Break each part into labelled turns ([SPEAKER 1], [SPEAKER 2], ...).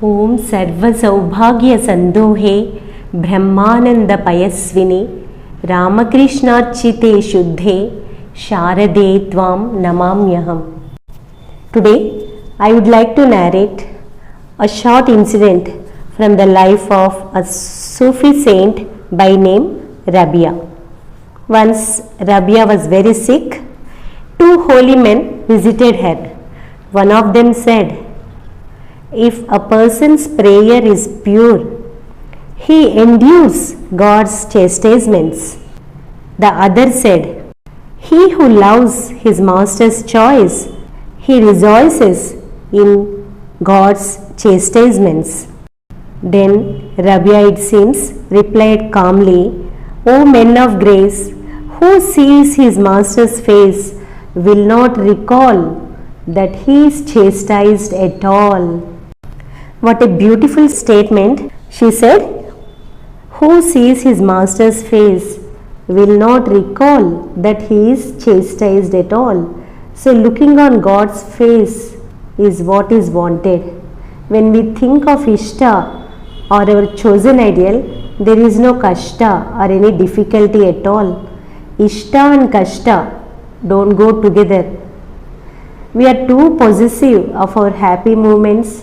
[SPEAKER 1] ओम सर्व सौभाग्य संदोहे ब्रह्मानंद पयस्विनी रामकृष्णार्चिते शुद्धे शारदे त्वां नमाम्यहम्. Today I would like to narrate a short incident from the life of a Sufi saint by name Rabia. Once Rabia was very sick. Two holy men visited her. One of them said, "If a person's prayer is pure, he endures God's chastisements." The other said, "He who loves his master's choice, he rejoices in God's chastisements." Then Rabia, it seems, replied calmly, "O men of grace, who sees his master's face will not recall that he is chastised at all." What a beautiful statement. She said, "Who sees his master's face will not recall that he is chastised at all." So looking on God's face is what is wanted. When we think of Ishta or our chosen ideal, there is no kashta or any difficulty at all. Ishta and kashta don't go together. We are too possessive of our happy moments,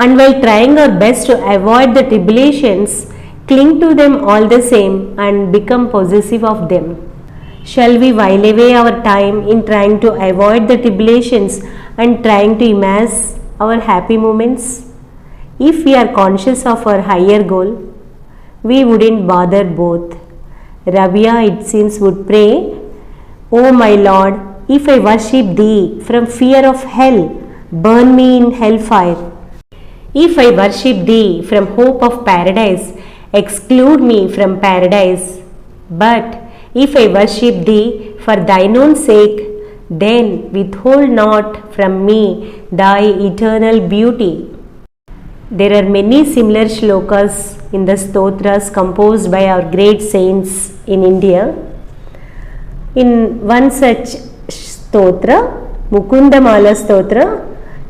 [SPEAKER 1] and while trying our best to avoid the tribulations, cling to them all the same and become possessive of them. Shall we while away our time in trying to avoid the tribulations and trying to amass our happy moments? If we are conscious of our higher goal, we wouldn't bother both. Rabia, it seems, would pray, "O my Lord, if I worship Thee from fear of hell, burn me in hellfire. If I worship Thee from hope of paradise, exclude me from paradise. But if I worship Thee for Thine own sake, then withhold not from me Thy eternal beauty." There are many similar shlokas in the stotras composed by our great saints in India. In one such stotra, Mukundamala stotra,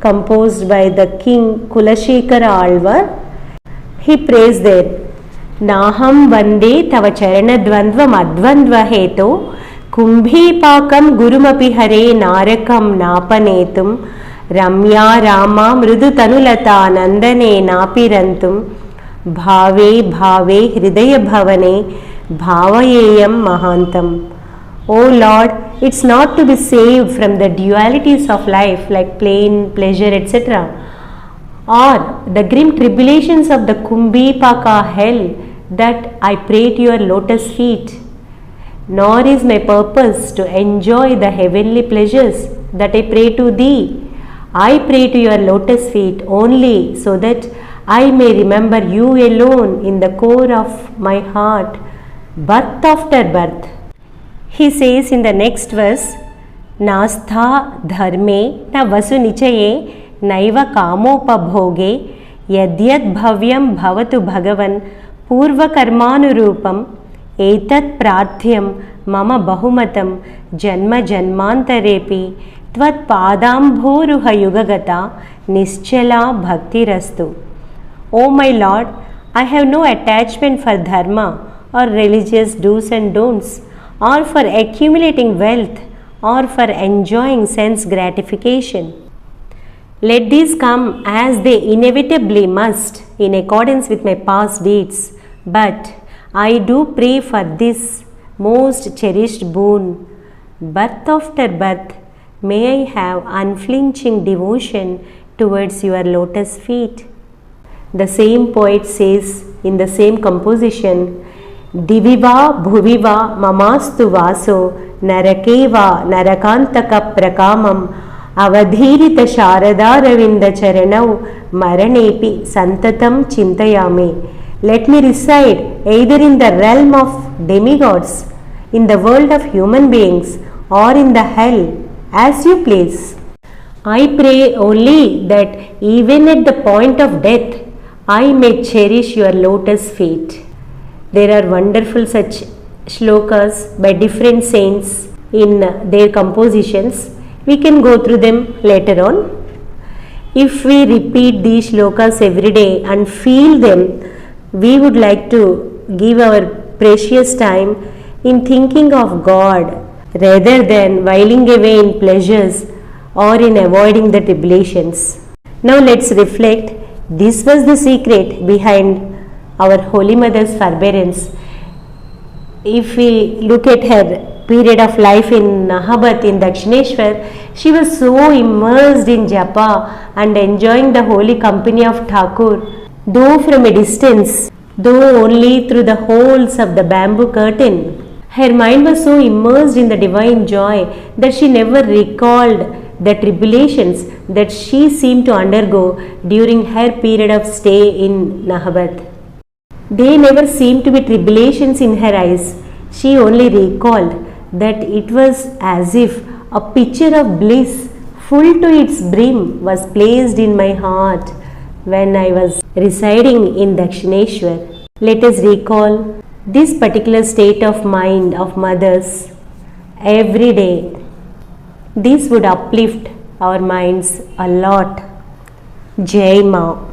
[SPEAKER 1] composed by the king Kulashekara Alvar, he prays there, "Naham vande tava charanadvandvam advandva heto kumbhipakam gurumapi hare narakam napanetum ramya rama mrudu tanulata nandane napirantum bhave bhave hridaya bhavane bhavayeyam mahantam." Oh Lord, it's not to be saved from the dualities of life like pain, pleasure, etc., or the grim tribulations of the Kumbhipaka hell that I pray to your lotus feet. Nor is my purpose to enjoy the heavenly pleasures that I pray to Thee. I pray to your lotus feet only so that I may remember you alone in the core of my heart, birth after birth. He says in the next verse, "Nastha dharme na vasu nichaye naiva kamopabhoge yadyad bhavyam bhavatu bhagavan purva karmanurupam etat prathyam mama bahumatam janma janmantarepi tvat padambhoruha yugagata nischala bhaktirastu." O my Lord, I have no attachment for dharma or religious do's and don'ts, or for accumulating wealth, or for enjoying sense gratification. Let these come as they inevitably must in accordance with my past deeds, but I do pray for this most cherished boon. Birth after birth, may I have unflinching devotion towards your lotus feet. The same poet says in the same composition, "Diviva bhuviva mamastu vaso narakeva narakantaka prakamam avadhirita sharadaravinda charanau maranepi santatam chintayame." Let me reside either in the realm of demigods, in the world of human beings, or in the hell, as you please. I pray only that even at the point of death, I may cherish your lotus feet. There are wonderful such shlokas by different saints in their compositions. We can go through them later on. If we repeat these shlokas every day and feel them, we would like to give our precious time in thinking of God rather than whiling away in pleasures or in avoiding the tribulations. Now let's reflect. This was the secret behind our Holy Mother's forbearance. If we look at her period of life in Nahabat in Dakshineshwar, she was so immersed in japa and enjoying the holy company of Thakur, though from a distance, though only through the holes of the bamboo curtain. Her mind was so immersed in the divine joy that she never recalled the tribulations that she seemed to undergo during her period of stay in Nahabat. They never seemed to be tribulations in her eyes. She only recalled that it was as if a pitcher of bliss full to its brim was placed in my heart when I was residing in Dakshineshwar. Let us recall this particular state of mind of mothers every day. This would uplift our minds a lot. Jai Ma.